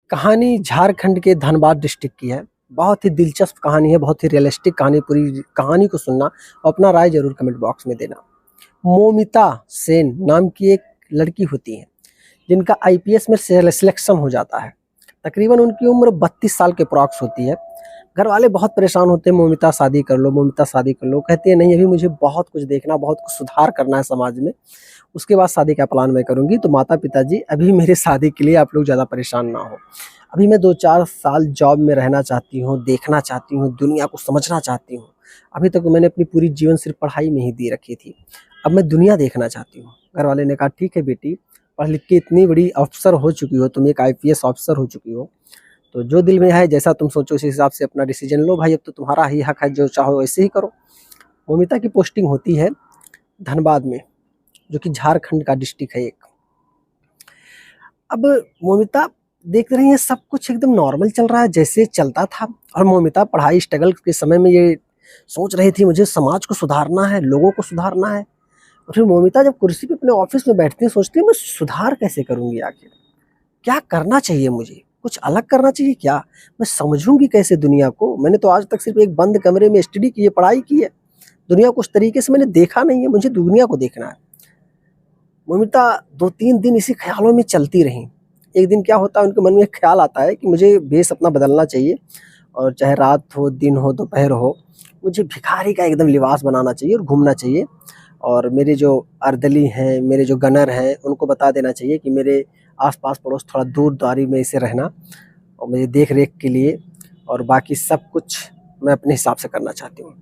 कहानी झारखंड के धनबाद डिस्ट्रिक्ट की है। बहुत ही दिलचस्प कहानी है, बहुत ही रियलिस्टिक कहानी। पूरी कहानी को सुनना और अपना राय ज़रूर कमेंट बॉक्स में देना। मोमिता सेन नाम की एक लड़की होती है जिनका आईपीएस में सिलेक्शन हो जाता है। तकरीबन उनकी उम्र 32 साल के अप्रॉक्स होती है। घर वाले बहुत परेशान होते हैं, मोमिता शादी कर लो, मोमिता शादी कर लो। कहती है नहीं, अभी मुझे बहुत कुछ देखना, बहुत कुछ सुधार करना है समाज में, उसके बाद शादी का प्लान मैं करूँगी। तो माता पिता जी, अभी मेरे शादी के लिए आप लोग ज़्यादा परेशान ना हो। अभी मैं 2-4 साल जॉब में रहना चाहती हूँ, देखना चाहती हूँ, दुनिया को समझना चाहती हूँ। अभी तक मैंने अपनी पूरी जीवन सिर्फ पढ़ाई में ही दे रखी थी। अब मैं दुनिया देखना चाहती हूँ। घर वाले ने कहा ठीक है बेटी, पढ़ लिख के इतनी बड़ी अफ़सर हो चुकी हो, तुम एक आईपीएस ऑफ़िसर हो चुकी हो, तो जो दिल में है, जैसा तुम सोचो, उस हिसाब से अपना डिसीजन लो भाई। अब तो तुम्हारा ही हक है, जो चाहो वैसे ही करो। मोमिता की पोस्टिंग होती है धनबाद में, जो कि झारखंड का डिस्ट्रिक्ट है एक। अब मोमिता देख रही है सब कुछ एकदम नॉर्मल चल रहा है जैसे चलता था। और मोमिता पढ़ाई स्ट्रगल के समय में ये सोच रही थी मुझे समाज को सुधारना है, लोगों को सुधारना है। और फिर मोमिता जब कुर्सी पे अपने ऑफिस में बैठती है, सोचती है मैं सुधार कैसे करूंगी, आखिर क्या करना चाहिए, मुझे कुछ अलग करना चाहिए क्या, मैं समझूंगी कैसे दुनिया को। मैंने तो आज तक सिर्फ एक बंद कमरे में स्टडी की है, पढ़ाई की है, दुनिया को उस तरीके से मैंने देखा नहीं है, मुझे दुनिया को देखना है। मोमिता 2-3 दिन इसी ख्यालों में चलती रहीं। एक दिन क्या होता है, उनके मन में एक ख्याल आता है कि मुझे भेष अपना बदलना चाहिए, और चाहे रात हो, दिन हो, दोपहर हो, मुझे भिखारी का एकदम लिबास बनाना चाहिए और घूमना चाहिए। और मेरे जो अर्दली हैं, मेरे जो गनर हैं, उनको बता देना चाहिए कि मेरे आस-पास पड़ोस थोड़ा दूरदारी में इसे रहना, और मेरी देख-रेख के लिए, और बाकी सब कुछ मैं अपने हिसाब से करना चाहती हूँ।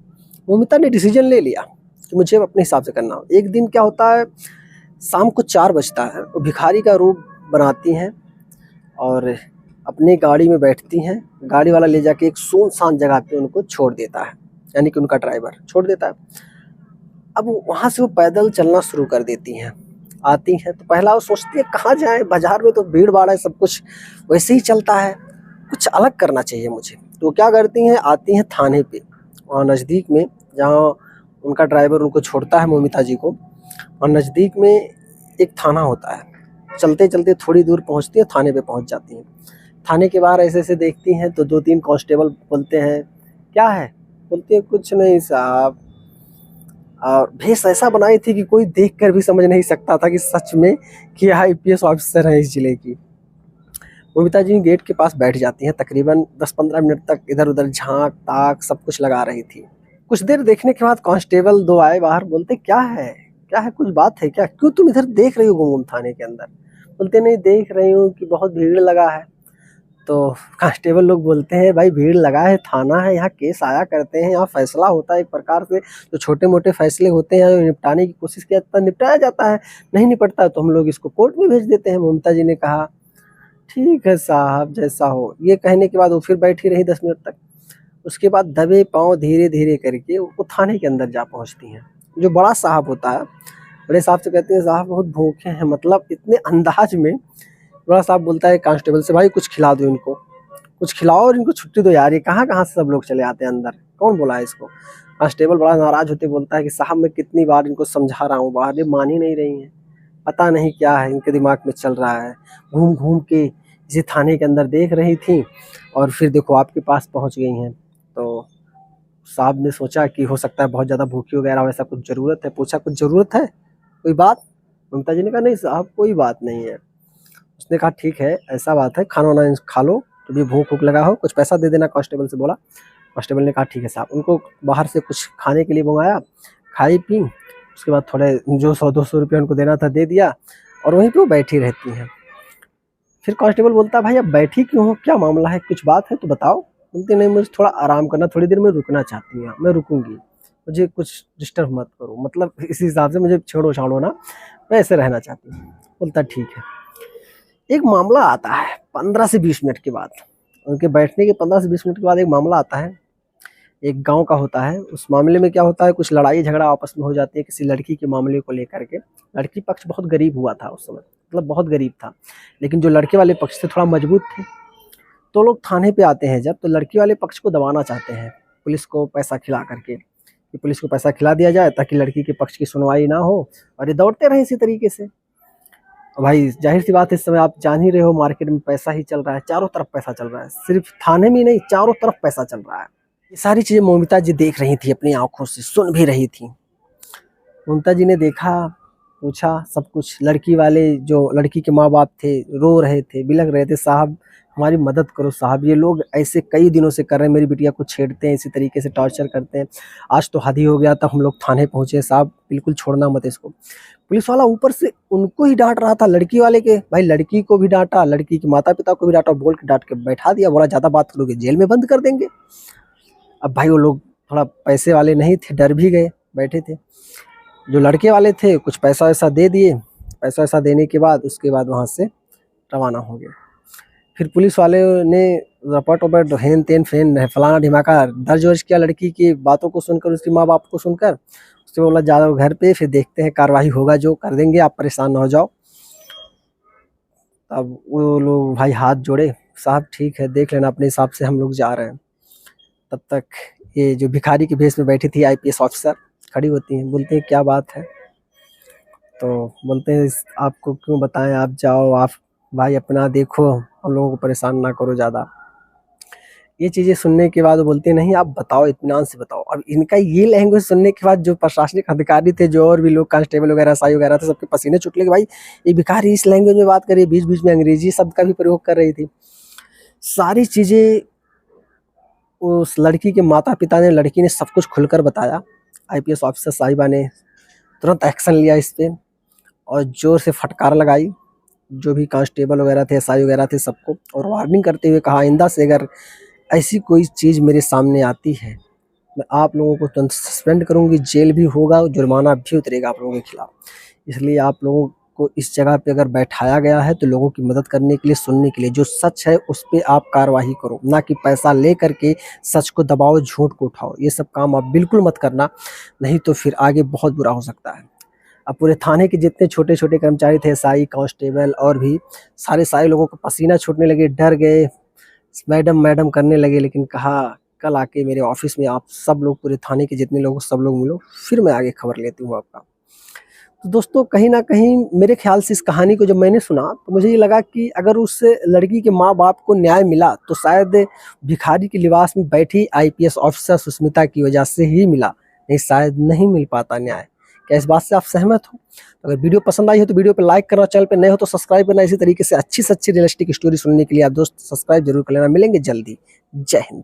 मोमिता ने डिसीजन ले लिया कि मुझे अपने हिसाब से करना हो। एक दिन क्या होता है, शाम को 4 बजता है, वो भिखारी का रूप बनाती हैं और अपनी गाड़ी में बैठती हैं। गाड़ी वाला ले जाके एक सुनसान जगह पे उनको छोड़ देता है, यानी कि उनका ड्राइवर छोड़ देता है। अब वहाँ से वो पैदल चलना शुरू कर देती हैं। आती हैं तो पहला वो सोचती है कहाँ जाएँ, बाज़ार में तो भीड़-भाड़ है, सब कुछ वैसे ही चलता है, कुछ अलग करना चाहिए मुझे। तो क्या करती हैं, आती हैं थाने पे, वहाँ नज़दीक में, जहाँ उनका ड्राइवर उनको छोड़ता है मोमिता जी को, और नज़दीक में एक थाना होता है। चलते-चलते थोड़ी दूर पहुँचती हैं, थाने पे पहुँच जाती हैं। थाने के बाहर ऐसे-ऐसे देखती हैं तो 2-3 कांस्टेबल बोलते हैं, "क्या है?" बोलती है, "कुछ नहीं साहब।" और भेष ऐसा बनाई थी कि कोई देखकर भी समझ नहीं सकता था कि सच में कि आईपीएस ऑफिसर है इस जिले की। मोमिता जी गेट के पास बैठ जाती हैं, तकरीबन 10-15 मिनट तक इधर-उधर झाँक-ताक सब कुछ लगा रही थी। कुछ देर देखने के बाद कांस्टेबल 2 आए बाहर, बोलते क्या है? क्या है, कुछ बात है क्या? क्यों तुम इधर देख रही हो घूम-घूम थाने के अंदर? बोलते नहीं, देख रही हूँ कि बहुत भीड़ लगा है। तो कांस्टेबल लोग बोलते हैं भाई भीड़ लगा है, थाना है, यहाँ केस आया करते हैं, यहाँ फैसला होता है एक प्रकार से, जो छोटे-मोटे फैसले होते हैं निपटाने की कोशिश किया जाता है, निपटाया जाता है। नहीं निपटता है तो हम लोग इसको कोर्ट में भेज देते हैं। ममता जी ने कहा ठीक है साहब, जैसा हो। ये कहने के बाद वो फिर बैठी रही 10 मिनट तक। उसके बाद दबे पाँव धीरे-धीरे करके वो थाने के अंदर जा पहुँचती हैं। जो बड़ा साहब होता है, बड़े साहब से कहती हैं साहब बहुत भूखे हैं, मतलब इतने अंदाज में। बड़ा साहब बोलता है कांस्टेबल से, भाई कुछ खिला दो इनको, कुछ खिलाओ और इनको छुट्टी दो यार, ये कहाँ-कहाँ से सब लोग चले आते हैं अंदर, कौन बुलाया इसको? कांस्टेबल बड़ा नाराज़ होते बोलता है कि साहब मैं कितनी बार इनको समझा रहा हूँ बाहर, ये मान ही नहीं रही हैं। पता नहीं क्या है इनके दिमाग में चल रहा है। घूम-घूम के इसे थाने के अंदर देख रही थी और फिर देखो आपके पास पहुँच गई हैं। तो साहब ने सोचा कि हो सकता है बहुत ज़्यादा भूखी वगैरह हो, ऐसा कुछ ज़रूरत है? पूछा कुछ ज़रूरत है? कोई बात? ममता जी ने कहा नहीं साहब कोई बात नहीं है। उसने कहा ठीक है, ऐसा बात है, खाना-वाना खा लो, तो भी भूख-वूख लगा हो, कुछ पैसा दे देना, कांस्टेबल से बोला। कांस्टेबल ने कहा ठीक है साहब। उनको बाहर से कुछ खाने के लिए मँगाया, खाई-पी, उसके बाद थोड़े जो 100-200 रुपए उनको देना था दे दिया, और वहीं पे वो बैठी रहती हैं। फिर कांस्टेबल बोलता है भाई आप बैठी क्यों हो? क्या मामला है? कुछ बात है तो बताओ। बोलती नहीं मुझे थोड़ा आराम करना, थोड़ी देर मैं रुकना चाहती हूँ यहाँ, मैं रुकूँगी। मुझे कुछ डिस्टर्ब मत करो, मतलब इस हिसाब से मुझे छेड़ो-छाड़ो ना, मैं ऐसे रहना चाहती हूँ। बोलता ठीक है। एक मामला आता है 15 से 20 मिनट के बाद। उनके बैठने के 15 से 20 मिनट के बाद एक मामला आता है, एक गाँव का होता है। उस मामले में क्या होता है, कुछ लड़ाई-झगड़ा आपस में हो जाती है किसी लड़की के मामले को लेकर के। लड़की पक्ष बहुत गरीब हुआ था उस समय, मतलब बहुत गरीब था। लेकिन जो लड़के वाले पक्ष से थोड़ा मजबूत थे, तो लोग थाने पे आते हैं जब, तो लड़की वाले पक्ष को दबाना चाहते हैं, पुलिस को पैसा खिला करके, कि पुलिस को पैसा खिला दिया जाए ताकि लड़की के पक्ष की सुनवाई ना हो और ये दौड़ते रहें इसी तरीके से। भाई जाहिर सी बात है, इस समय आप जान ही रहे हो, मार्केट में पैसा ही चल रहा है, चारों तरफ पैसा चल रहा है, सिर्फ थाने में ही नहीं, चारों तरफ पैसा चल रहा है। ये सारी चीजें मौमिता जी देख रही थी अपनी आंखों से, सुन भी रही थी। ममता जी ने देखा, पूछा सब कुछ। लड़की वाले जो लड़की के माँ बाप थे रो रहे थे, बिलख रहे थे, साहब हमारी मदद करो साहब, ये लोग ऐसे कई दिनों से कर रहे हैं, मेरी बिटिया को छेड़ते हैं, इसी तरीके से टॉर्चर करते हैं, आज तो हद ही हो गया, तब हम लोग थाने पहुंचे, साहब बिल्कुल छोड़ना मत इसको। पुलिस वाला ऊपर से उनको ही डांट रहा था, लड़की वाले के, भाई लड़की को भी डांटा, लड़की के माता पिता को भी डांटा, बोल के डांट के बैठा दिया, बोला ज्यादा बात करोगे जेल में बंद कर देंगे। अब भाई वो लोग थोड़ा पैसे वाले नहीं थे, डर भी गए, बैठे थे। जो लड़के वाले थे कुछ पैसा वैसा दे दिए, पैसा वैसा देने के बाद उसके बाद वहाँ से रवाना हो गए। फिर पुलिस वाले ने रपट वपट हेन तेन फेन फलाना ढिमाका दर्ज वर्ज किया, लड़की की बातों को सुनकर, उसके माँ बाप को सुनकर। उससे बोला जाओ घर पे, फिर देखते हैं कार्रवाई होगा, जो कर देंगे, आप परेशान ना हो जाओ। अब वो लोग भाई हाथ जोड़े, साहब ठीक है देख लेना अपने हिसाब से, हम लोग जा रहे हैं। तब तक ये जो भिखारी के भेष में बैठी थी आईपीएस ऑफिसर खड़ी होती हैं, बोलते हैं क्या बात है? तो बोलते हैं आपको क्यों बताएं, आप जाओ, आप भाई अपना देखो, हम लोगों को परेशान ना करो ज़्यादा। ये चीज़ें सुनने के बाद वो बोलते हैं नहीं आप बताओ, इत्मीनान से बताओ। अब इनका ये लैंग्वेज सुनने के बाद जो प्रशासनिक अधिकारी थे, जो और भी लोग कांस्टेबल वगैरह एसआई वगैरह थे, सबके पसीने छूटने लगे, भाई ये भिखारी इस लैंग्वेज में बात कर रही है, बीच बीच में अंग्रेजी शब्द का भी प्रयोग कर रही थी। सारी चीज़ें उस लड़की के माता पिता ने, लड़की ने सब कुछ खुलकर बताया। आईपीएस ऑफिसर साहिबा ने तुरंत एक्शन लिया इस पे और जोर से फटकार लगाई जो भी कांस्टेबल वगैरह थे, एसआई वगैरह थे सबको, और वार्निंग करते हुए कहा आइंदा से अगर ऐसी कोई चीज़ मेरे सामने आती है, मैं आप लोगों को तुरंत सस्पेंड करूंगी, जेल भी होगा, जुर्माना भी उतरेगा आप लोगों के खिलाफ। इसलिए आप लोगों को इस जगह पे अगर बैठाया गया है तो लोगों की मदद करने के लिए, सुनने के लिए, जो सच है उस पे आप कार्रवाई करो, ना कि पैसा ले करके सच को दबाओ, झूठ को उठाओ। ये सब काम आप बिल्कुल मत करना, नहीं तो फिर आगे बहुत बुरा हो सकता है। अब पूरे थाने के जितने छोटे छोटे कर्मचारी थे, एसआई, कांस्टेबल और भी सारे लोगों को पसीना छूटने लगे, डर गए, मैडम मैडम करने लगे। लेकिन कहा कल आके मेरे ऑफिस में आप सब लोग, पूरे थाने के जितने लोग, सब लोग मिलो, फिर मैं आगे खबर लेती हूँ आपका। तो दोस्तों कहीं ना कहीं मेरे ख्याल से इस कहानी को जब मैंने सुना तो मुझे ये लगा कि अगर उस लड़की के माँ बाप को न्याय मिला तो शायद भिखारी के लिबास में बैठी आईपीएस ऑफिसर सुष्मिता की वजह से ही मिला, नहीं शायद नहीं मिल पाता न्याय। क्या इस बात से आप सहमत हो? तो अगर वीडियो पसंद आई हो तो वीडियो पे लाइक करना, चैनल पे नए हो तो सब्सक्राइब करना। इसी तरीके से अच्छी से अच्छी रियलिस्टिक स्टोरी सुनने के लिए आप दोस्त सब्सक्राइब जरूर कर लेना। मिलेंगे जल्दी। जय हिंद।